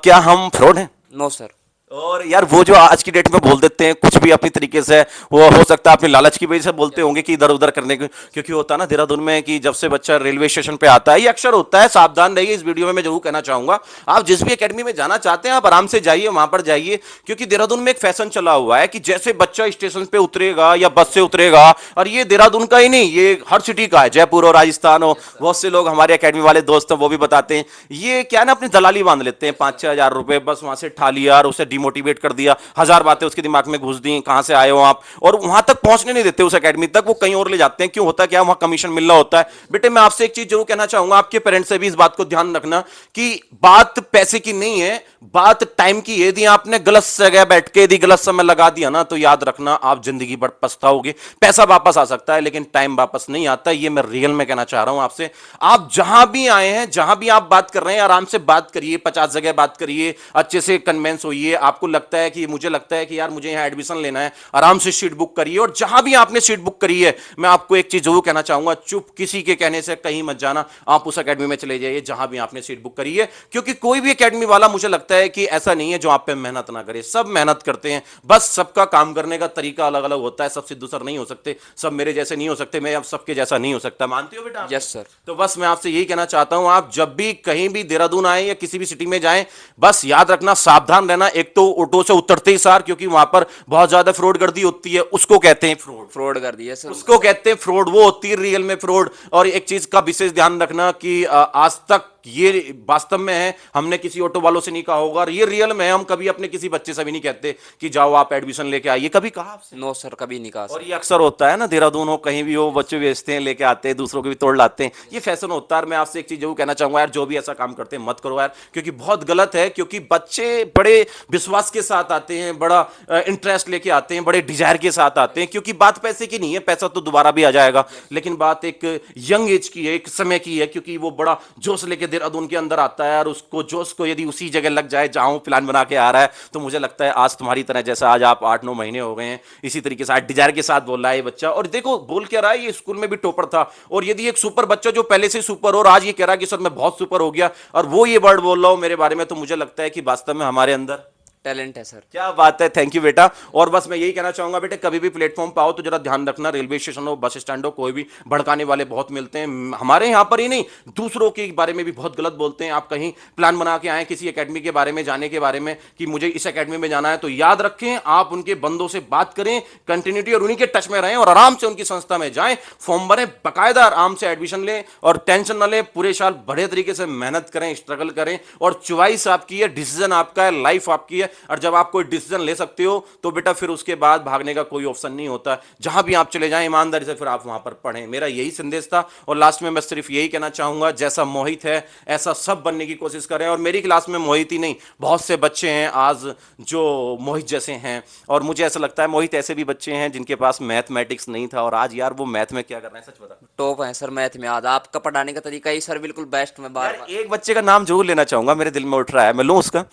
क्या हम फ्रॉड हैं। No sir. और यार वो जो आज की डेट में बोल देते हैं कुछ भी अपनी तरीके से, वो हो सकता है अपने लालच की वजह से बोलते होंगे कि इधर उधर करने के, क्योंकि होता है ना देहरादून में कि जब से बच्चा रेलवे स्टेशन पे आता है, ये अक्सर होता है, सावधान रहिए। इस वीडियो में मैं जरूर कहना चाहूंगा, आप जिस भी एकेडमी में जाना चाहते हैं आप आराम से जाइए, वहां पर जाइए, क्योंकि देहरादून में एक फैशन चला हुआ है कि जैसे बच्चा स्टेशन पे उतरेगा या बस से उतरेगा, और ये देहरादून का ही नहीं, ये हर सिटी का है, जयपुर हो, राजस्थान हो, बहुत से लोग हमारे एकेडमी वाले दोस्त हैं वो भी बताते हैं, ये क्या ना अपनी दलाली बांध लेते हैं, 5-6 हजार रुपए बस वहां से ठा लिया और उसे डिमोटिवेट कर दिया, हजार बातें उसके दिमाग में घुस दी, कहां से आए हो आप, और वहां तक पहुंचने नहीं देते, उस एकेडमी तक वो कहीं और ले जाते हैं। क्यों होता है, क्या वहां कमीशन मिल रहा होता है। बेटे मैं आपसे एक चीज जरूर कहना चाहूंगा, आपके पेरेंट्स से भी इस बात को ध्यान रखना कि बात पैसे की नहीं है, बात टाइम की है। यदि आपने गलत जगह बैठ के यदि गलत समय लगा दिया ना, तो याद रखना आप जिंदगी भर पछताओगे। पैसा वापस आ सकता है लेकिन टाइम वापस नहीं आता, ये मैं रियल में कहना चाह रहा हूं आपसे। आप जहां भी आए हैं, जहां भी आप बात कर रहे हैं, आराम से बात करिए, 50 जगह बात करिए, अच्छे से कन्वेंस होइए। आपको लगता है कि मुझे लगता है कि यार मुझे यहां एडमिशन लेना है, आराम से सीट बुक करिए। और जहां भी आपने सीट बुक करी है, मैं आपको एक चीज जरूर कहना चाहूंगा, चुप किसी के कहने से कहीं मत जाना, आप उस एकेडमी में चले जाइए जहां भी आपने सीट बुक करी है। क्योंकि कोई भी एकेडमी वाला मुझे लगता है कि ऐसा नहीं है जो आप पे मेहनत ना करे, सब मेहनत करते हैं, बस सबका काम करने का तरीका अलग अलग होता है। सब सिद्धू सर नहीं हो सकते, सब मेरे जैसे नहीं हो सकते, मैं अब सबके जैसा नहीं हो सकता, मानते हो बेटा। Yes sir. तो बस मैं आपसे यही कहना चाहता हूं, आप जब भी कहीं भी देहरादून आए या किसी भी सिटी में जाएं, बस याद रखना, सावधान रहना। एक तो ऑटो से उतरते ही सार, क्योंकि वहां पर बहुत ज्यादा फ्रॉड गर्दी होती है, उसको कहते हैं फ्रॉड, फ्रॉड कर दिया सर। उसको कहते हैं फ्रॉड, वो होती है रियल में फ्रॉड। और एक चीज का विशेष ध्यान रखना कि आज तक ये वास्तव में है, हमने किसी ऑटो वालों से नहीं कहा होगा, और ये रियल में है, हम कभी अपने किसी बच्चे से भी नहीं कहते कि जाओ आप एडमिशन लेके आइए, कभी कहा आपसे? नो सर, कभी नहीं कहा और सर। ये अक्सर होता है ना, देहरादून हो कहीं भी हो, बच्चे बेचते हैं, लेके आते हैं, दूसरों को भी तोड़ लाते हैं, ये फैशन होता है। मैं आपसे एक चीज जरूर कहना चाहूंगा यार, जो भी ऐसा काम करते हैं मत करो यार, क्योंकि बहुत गलत है। क्योंकि बच्चे बड़े विश्वास के साथ आते हैं, बड़ा इंटरेस्ट लेके आते हैं, बड़े डिजायर के साथ आते हैं, क्योंकि बात पैसे की नहीं है, पैसा तो दोबारा भी आ जाएगा, लेकिन बात एक यंग एज की है, एक समय की है। क्योंकि वो बड़ा जोश लेके देहरादून के अंदर आता है, और उसको जोश को यदि उसी जगह लग जाए जहां वो प्लान बना के आ रहा है, तो मुझे लगता है आज तुम्हारी तरह, जैसा आज आप 8-9 महीने हो गए हैं, इसी तरीके से आज डिजायर के साथ बोल रहा है ये बच्चा। और देखो बोल क्या रहा है, ये स्कूल में भी टॉपर था, और यदि एक सुपर बच्चा जो पहले से सुपर हो और आज ये कह रहा है कि सर मैं बहुत सुपर हो गया, और वो ये वर्ड बोल रहा हूं मेरे बारे में, तो मुझे लगता है कि वास्तव में हमारे अंदर टैलेंट है सर। क्या बात है, थैंक यू बेटा। और बस मैं यही कहना चाहूंगा बेटे, कभी भी प्लेटफॉर्म पाओ तो जरा ध्यान रखना, रेलवे स्टेशन हो, बस स्टैंड हो, कोई भी भड़काने वाले बहुत मिलते हैं, हमारे यहाँ पर ही नहीं, दूसरों के बारे में भी बहुत गलत बोलते हैं। आप कहीं प्लान बना के आए किसी एकेडमी के बारे में, जाने के बारे में, कि मुझे इस एकेडमी में जाना है, तो याद रखें आप उनके बंदों से बात करें, कंटिन्यूटी और उन्हीं के टच में रहें, और आराम से उनकी संस्था में जाएं, फॉर्म भरें, बाकायदा आराम से एडमिशन लें, और टेंशन न लें, पूरे साल बड़े तरीके से मेहनत करें, स्ट्रगल करें। और चॉइस आपकी है, डिसीजन आपका है, लाइफ आपकी है, और जब आप कोई डिसीजन ले सकते हो तो बेटा फिर उसके बाद भागने का कोई ऑप्शन नहीं होता। जहां भी आप चले जाएं ईमानदारी से फिर आप वहां पर पढ़ें, मेरा यही संदेश था। और लास्ट में मैं सिर्फ यही कहना चाहूंगा, जैसा मोहित है ऐसा सब बनने की कोशिश करें। और मेरी क्लास में मोहित ही नहीं, बहुत से बच्चे हैं आज जो मोहित जैसे हैं, और मुझे ऐसा लगता है मोहित ऐसे भी बच्चे हैं जिनके पास मैथमेटिक्स नहीं था, और आज यार वो मैथ में क्या कर रहे हैं, सच बता। टॉप है सर मैथ में, आज आपका पढ़ाने का तरीका ही सर बिल्कुल बेस्ट। में बार यार एक बच्चे का नाम जरूर लेना चाहूंगा, मेरे दिल में उठ रहा है, मैं लूं उसका?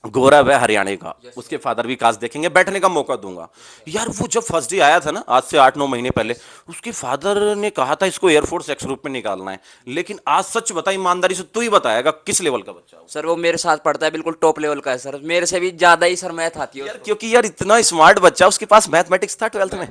गौरव है हरियाणा का, उसके फादर भी कास्ट देखेंगे, बैठने का मौका दूंगा। यार वो जब फर्स्ट डे आया था ना, आज से 8-9 महीने पहले, उसके फादर ने कहा था इसको एयरफोर्स एक्स ग्रुप में निकालना है, लेकिन आज सच बता ईमानदारी से, तू ही बताएगा किस लेवल का बच्चा है वो? सर वो मेरे साथ पढ़ता है, बिल्कुल टॉप लेवल का है सर, मेरे से भी ज्यादा ही सर मैथ आती है यार उसको। क्योंकि यार इतना स्मार्ट बच्चा, उसके पास मैथमेटिक्स था 12th में,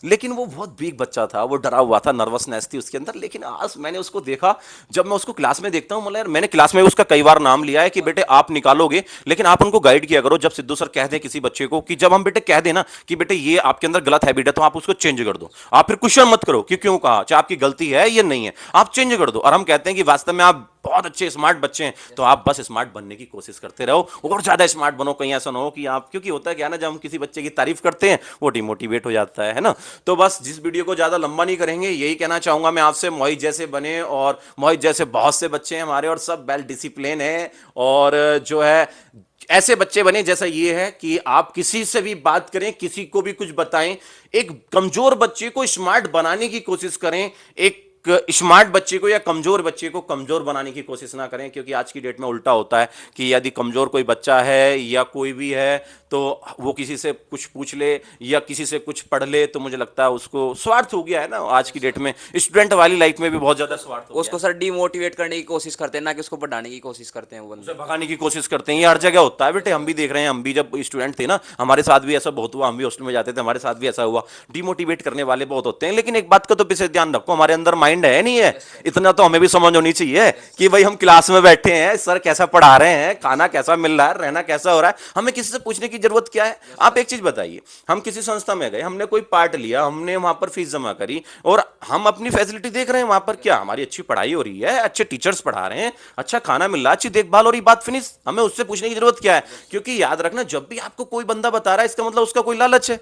लेकिन वो बहुत वीक बच्चा था, वो डरा हुआ था, नर्वसनेस थी उसके अंदर। लेकिन आज मैंने उसको देखा, जब मैं उसको क्लास में देखता हूँ, मतलब यार मैंने क्लास में उसका कई बार नाम लिया है कि बेटे आप निकालोगे, लेकिन आप उनको गाइड किया करो। जब सिद्धू सर कह दें किसी बच्चे को कि जब हम बेटे कह दें ना कि बेटे ये आपके अंदर गलत हैबिट है, तो आप उसको चेंज कर दो। आप फिर क्वेश्चन मत करो कि क्यों कहा, चाहे आपकी गलती है या नहीं है, आप चेंज कर दो। और हम कहते हैं कि वास्तव में आप बहुत अच्छे स्मार्ट बच्चे हैं, तो आप बस स्मार्ट बनने की कोशिश करते रहो और ज्यादा स्मार्ट बनो। कहीं ऐसा ना हो कि आप, क्योंकि होता है क्या ना, जब हम किसी बच्चे की तारीफ करते हैं वो डिमोटिवेट हो जाता है ना। तो बस जिस वीडियो को ज्यादा लंबा नहीं करेंगे, यही कहना चाहूंगा मैं आपसे, मोहित जैसे बने, और मोहित जैसे बहुत से बच्चे हैं हमारे, और सब वेल डिसिप्लिन है, और जो है ऐसे बच्चे बने जैसा ये है कि आप किसी से भी बात करें, किसी को भी कुछ बताएं, एक कमजोर बच्चे को स्मार्ट बनाने की कोशिश करें, एक स्मार्ट बच्चे को या कमजोर बच्चे को कमजोर बनाने की कोशिश ना करें। क्योंकि आज की डेट में उल्टा होता है कि यदि कमजोर कोई बच्चा है या कोई भी है, तो वो किसी से कुछ पूछ ले या किसी से कुछ पढ़ ले, तो मुझे लगता है उसको स्वार्थ हो गया है ना। आज की डेट में स्टूडेंट वाली लाइफ में भी बहुत ज्यादा स्वार्थ हो गया उसको सर डिमोटिवेट करने की कोशिश करते हैं, ना कि उसको बढ़ाने की कोशिश करते हैं वो है, उसे बंदे। भगाने की कोशिश करते हैं। ये हर जगह होता है बेटे, हम भी देख रहे हैं, हम भी जब स्टूडेंट थे ना, हमारे साथ भी ऐसा बहुत हुआ, हम भी हॉस्टल में जाते थे, हमारे साथ भी ऐसा हुआ। डिमोटिवेट करने वाले बहुत होते हैं, लेकिन एक बात का तो विशेष ध्यान रखो, हमारे अंदर माइंड है नहीं है, इतना तो हमें भी समझ होनी चाहिए कि भाई हम क्लास में बैठे हैं, सर कैसा पढ़ा रहे हैं, खाना कैसा मिल रहा है, रहना कैसा हो रहा है, हमें किसी से पूछने की जरूरत क्या है। आप एक चीज बताइए, हम किसी संस्था में गए, हमने कोई पार्ट लिया, हमने वहां पर फीस जमा करी, और हम अपनी फैसिलिटी देख रहे हैं वहां पर, क्या हमारी अच्छी पढ़ाई हो रही है, अच्छे टीचर्स पढ़ा रहे हैं, अच्छा खाना मिल रहा है, अच्छी देखभाल हो रही, बात फिनिश। हमें उससे पूछने की जरूरत क्या है? क्योंकि याद रखना, जब भी आपको कोई बंदा बता रहा है, इसका मतलब उसका कोई लालच है,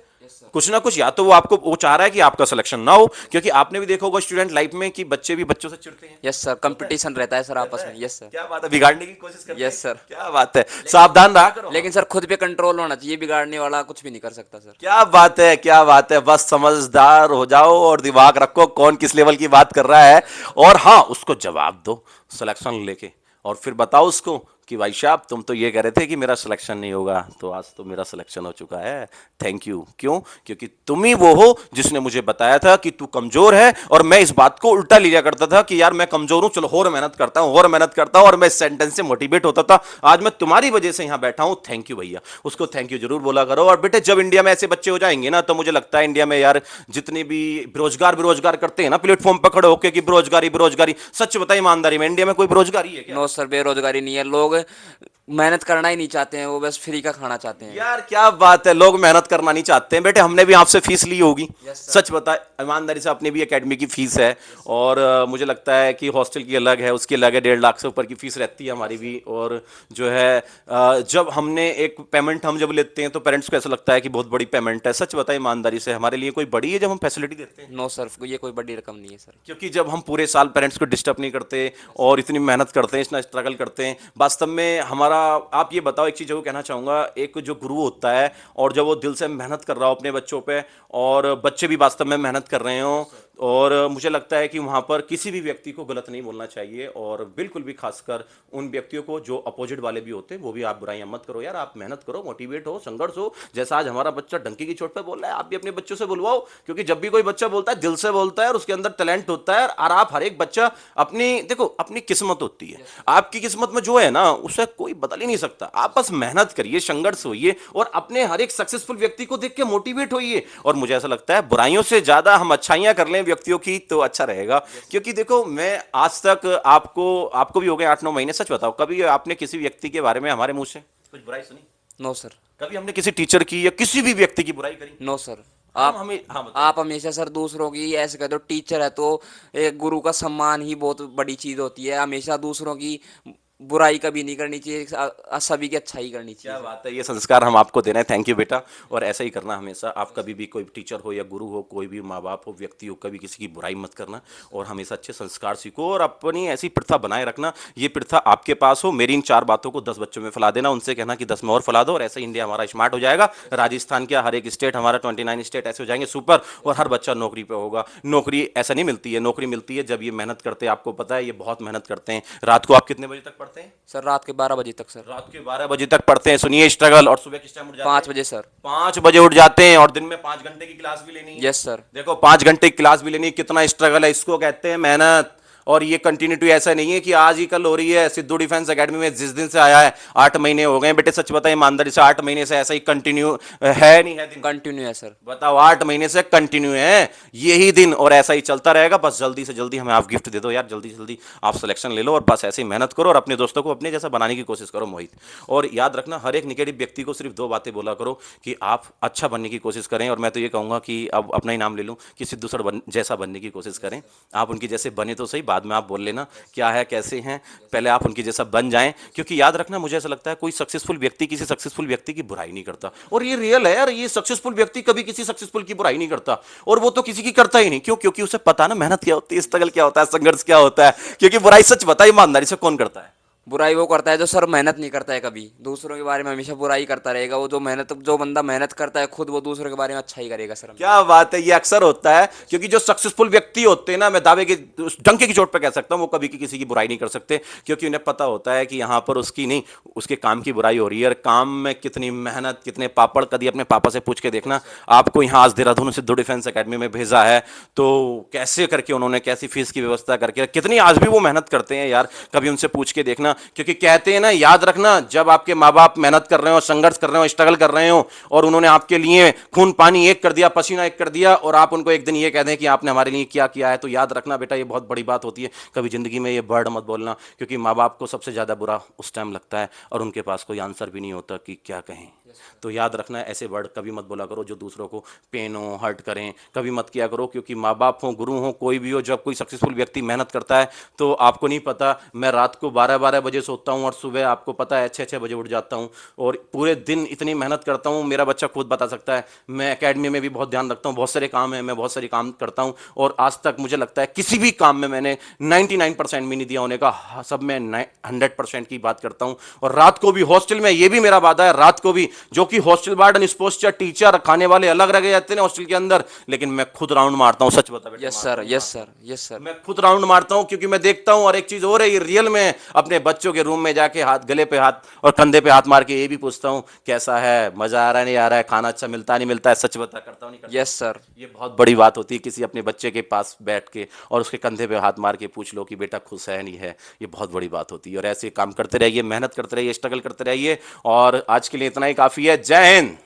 कुछ ना कुछ, या तो वो चाह रहा है कि आपका सिलेक्शन ना हो। क्योंकि आपने भी देखा होगा स्टूडेंट लाइफ में कि बच्चे भी बच्चों से चिढ़ते हैं। यस सर, कंपटीशन रहता है सर आपस में। Yes sir. क्या बात है, बिगाड़ने की कोशिश करते हैं। Yes sir. क्या बात है, सावधान रहा करो। लेकिन सर खुद पे कंट्रोल होना चाहिए, बिगाड़ने वाला कुछ भी नहीं कर सकता सर। क्या बात है, क्या बात है, बस समझदार हो जाओ और दिमाग रखो कौन किस लेवल की बात कर रहा है, और हाँ उसको जवाब दो सिलेक्शन लेके, और फिर बताओ उसको कि भाई साहब तुम तो ये कह रहे थे कि मेरा सिलेक्शन नहीं होगा, तो आज तो मेरा सिलेक्शन हो चुका है, थैंक यू। क्यों? क्योंकि तुम ही वो हो जिसने मुझे बताया था कि तू कमजोर है, और मैं इस बात को उल्टा लिया करता था कि यार मैं कमजोर हूं, चलो और मेहनत करता हूं, और मेहनत करता हूं, और मैं इस सेंटेंस से मोटिवेट होता था। आज मैं तुम्हारी वजह से यहां बैठा हूं, थैंक यू भैया। उसको थैंक यू जरूर बोला करो। और बेटे जब इंडिया में ऐसे बच्चे हो जाएंगे ना, तो मुझे लगता है इंडिया में यार जितने भी बेरोजगार करते हैं ना प्लेटफॉर्म पर खड़े होकर कि बेरोजगारी बेरोजगारी, सच बताइए ईमानदारी में इंडिया में कोई बेरोजगारी है क्या? नो सर, बेरोजगारी नहीं है, लोग मेहनत करना ही नहीं चाहते हैं, वो बस फ्री का खाना चाहते हैं। यार क्या बात है, लोग मेहनत करना नहीं चाहते हैं। बेटे हमने भी आपसे फीस ली होगी, सच बता ईमानदारी से, अपनी भी एकेडमी की फीस है, और मुझे लगता है कि हॉस्टल की अलग है, उसकी अलग है, 1.5 लाख से ऊपर की फीस रहती है हमारी भी। और जो है जब हमने एक पेमेंट हम जब लेते हैं, तो पेरेंट्स को ऐसा लगता है कि बहुत बड़ी पेमेंट है। सच बता ईमानदारी से, हमारे लिए कोई बड़ी है जब हम फैसिलिटी देते हैं? नो सर, ये कोई बड़ी रकम नहीं है सर। क्योंकि जब हम पूरे साल पेरेंट्स को डिस्टर्ब नहीं करते और इतनी मेहनत करते हैं, इतना स्ट्रगल करते हैं, वास्तव में हमारा, आप ये बताओ, एक चीज़ जो कहना चाहूँगा, एक जो गुरु होता है और जब वो दिल से मेहनत कर रहा हो अपने बच्चों पे, और बच्चे भी वास्तव में मेहनत कर रहे हो, और मुझे लगता है कि वहाँ पर किसी भी व्यक्ति को गलत नहीं बोलना चाहिए, और बिल्कुल भी खासकर उन व्यक्तियों को जो अपोजिट वाले भी होते हैं, वो भी आप बुराइयां मत करो यार। आप मेहनत करो, मोटिवेट हो, संघर्ष हो। जैसा आज हमारा बच्चा डंकी की चोट पे बोल रहा है, आप भी अपने बच्चों से बुलवाओ, क्योंकि जब भी कोई बच्चा बोलता है दिल से बोलता है, और उसके अंदर टैलेंट होता है। और आप हर एक बच्चा अपनी, देखो अपनी किस्मत होती है, आपकी किस्मत में जो है ना उसे कोई बदल ही नहीं सकता। आप बस मेहनत करिए, संघर्ष होइए, और अपने हर एक सक्सेसफुल व्यक्ति को देख के मोटिवेट होइए। और मुझे ऐसा लगता है बुराइयों से ज्यादा हम अच्छाइयां कर लें व्यक्तियों की, तो अच्छा रहेगा। क्योंकि देखो मैं आज तक आपको भी हो गए 8-9 महीने, सच बताओ कभी आपने किसी व्यक्ति के बारे में हमारे मुंह से कुछ बुराई सुनी? No sir. कभी हमने किसी टीचर की या किसी भी व्यक्ति की बुराई करी? No sir. हाँ, आप हमेशा सर दूसरों की ऐसे कहते हो, टीचर है तो एक गुरु का सम्मान ही बहुत बड़ी चीज होती है, हमेशा दूसरों की बुराई कभी नहीं करनी चाहिए, सभी की अच्छाई करनी चाहिए। क्या बात है, ये संस्कार हम आपको दे रहे हैं, थैंक यू बेटा। और ऐसा ही करना हमेशा। आप कभी भी कोई टीचर हो या गुरु हो, कोई भी माँ बाप हो, व्यक्ति हो, कभी किसी की बुराई मत करना, और हमेशा अच्छे संस्कार सीखो, और अपनी ऐसी प्रथा बनाए रखना। ये प्रथा आपके पास हो, मेरी इन 4 बातों को 10 बच्चों में फैला देना, उनसे कहना कि 10 में और फैला दो, और ऐसे इंडिया हमारा स्मार्ट हो जाएगा। राजस्थान क्या, हर एक स्टेट हमारा 29 स्टेट ऐसे हो जाएंगे सुपर, और हर बच्चा नौकरी पे होगा। नौकरी ऐसा नहीं मिलती है, नौकरी मिलती है जब ये मेहनत करते हैं। आपको पता है ये बहुत मेहनत करते हैं। रात को आप कितने बजे तक पढ़ते हैं? सर रात के 12 बजे तक सर। रात के 12 बजे तक पढ़ते हैं, सुनिए स्ट्रगल। और सुबह किस टाइम उठ जाते हैं? 5 बजे सर। 5 बजे उठ जाते हैं और दिन में 5 घंटे की क्लास भी लेनी है। Yes sir. देखो 5 घंटे की क्लास भी लेनी है, कितना स्ट्रगल है, इसको कहते हैं मेहनत। और ये कंटिन्यूटी ऐसा नहीं है कि आज ही कल हो रही है। सिद्धू डिफेंस एकेडमी में जिस दिन से आया है 8 महीने हो गए बेटे, सच बताइए ईमानदारी से, 8 महीने से ऐसा ही कंटिन्यू है नहीं है दिन? कंटिन्यू है सर। बताओ 8 महीने से कंटिन्यू है यही दिन, और ऐसा ही चलता रहेगा। बस जल्दी से जल्दी हमें आप गिफ्ट दे दो यार, जल्दी से जल्दी आप सिलेक्शन ले लो और बस ऐसे ही मेहनत करो और अपने दोस्तों को अपने जैसा बनाने की कोशिश करो मोहित। और याद रखना, हर एक निगेटिव व्यक्ति को सिर्फ 2 बातें बोला करो कि आप अच्छा बनने की कोशिश करें। और मैं तो ये कहूंगा कि अब अपना ही नाम ले लूं कि सिद्धू सर जैसा बनने की कोशिश करें। आप उनकी जैसे बने तो सही, बाद में आप बोल लेना क्या है कैसे हैं, पहले आप उनकी जैसा बन जाएं। क्योंकि याद रखना, मुझे ऐसा लगता है कोई सक्सेसफुल व्यक्ति किसी सक्सेसफुल व्यक्ति की बुराई नहीं करता। और ये रियल है यार, ये सक्सेसफुल व्यक्ति कभी किसी सक्सेसफुल की बुराई नहीं करता, और वो तो किसी की करता ही नहीं। क्यों? क्योंकि उसे पता ना मेहनत क्या होती है, स्ट्रगल क्या होता है, संघर्ष क्या होता है। क्योंकि बुराई सच बता ईमानदारी से कौन करता है? बुराई वो करता है जो सर मेहनत नहीं करता है, कभी दूसरों के बारे में हमेशा बुराई करता रहेगा। वो जो बंदा मेहनत करता है खुद, वो दूसरों के बारे में अच्छा ही करेगा सर। क्या बात है, ये अक्सर होता है। क्योंकि जो सक्सेसफुल व्यक्ति होते हैं ना, मैं दावे के डंके की चोट पे कह सकता हूं, वो कभी किसी की बुराई नहीं कर सकते। क्योंकि उन्हें पता होता है कि यहां पर उसकी नहीं, उसके काम की बुराई हो रही है। और काम में कितनी मेहनत, कितने पापड़, कभी अपने पापा से पूछ के देखना। आपको यहाँ आज देहरादून सिद्धू डिफेंस एकेडमी में भेजा है तो कैसे करके उन्होंने, कैसी फीस की व्यवस्था करके, कितनी आज भी वो मेहनत करते हैं यार, कभी उनसे पूछ के देखना। क्योंकि कहते हैं ना, याद रखना, जब आपके माँ बाप मेहनत कर रहे हो, संघर्ष कर रहे हो, स्ट्रगल कर रहे हो, और उन्होंने आपके लिए खून पानी एक कर दिया, पसीना एक कर दिया, और आप उनको एक दिन ये कह दें कि आपने हमारे लिए क्या किया है, तो याद रखना बेटा, ये बहुत बड़ी बात होती है। कभी जिंदगी में ये वर्ड मत बोलना, क्योंकि माँ बाप को सबसे ज्यादा बुरा उस टाइम लगता है और उनके पास कोई आंसर भी नहीं होता कि क्या कहें। तो याद रखना, ऐसे वर्ड कभी मत बोला करो जो दूसरों को पेन हो, हर्ट करें, कभी मत किया करो। क्योंकि माँ बाप हो, गुरु हो, कोई भी हो, जब कोई सक्सेसफुल व्यक्ति मेहनत करता है तो आपको नहीं पता, मैं रात को 12-12 बजे सोता हूँ और सुबह आपको पता है 6-6 बजे उठ जाता हूँ, और पूरे दिन इतनी मेहनत करता हूँ। मेरा बच्चा खुद बता सकता है, मैं एकेडमी में भी बहुत ध्यान रखता हूँ, बहुत सारे काम है, मैं बहुत सारे काम करता हूँ, और आज तक मुझे लगता है किसी भी काम में मैंने 99% भी नहीं दिया होने का, सब मैं 100% की बात करता हूँ। और रात को भी हॉस्टल में, ये भी मेरा वादा है, रात को भी, जो कि हॉस्टल वार्डन, स्पोर्ट्स टीचर, खाने वाले अलग रह जाते हैं हॉस्टल के अंदर, लेकिन मैं खुद राउंड मारता हूँ। सच बता बेटा? Yes sir, yes sir, yes sir. मैं खुद राउंड मारता हूं, क्योंकि मैं देखता हूं। और एक चीज और है, ये रियल में अपने बच्चों के रूम में जाके हाथ, गले पे हाथ और कंधे पे हाथ मार के ये भी पूछता हूं कैसा है, मजा आ रहा है नहीं आ रहा है, खाना अच्छा मिलता नहीं मिलता है। सच बता, करता हूं नहीं करता? Yes sir. ये बहुत बड़ी बात होती है, किसी अपने बच्चे के पास बैठ के और उसके कंधे पे हाथ मार के पूछ लो कि बेटा खुश है नहीं है। ये बहुत बड़ी बात होती है। और ऐसे काम करते रहिए, मेहनत करते रहिए, स्ट्रगल करते रहिए। और आज के लिए इतना ही काफी है। जय हिंद।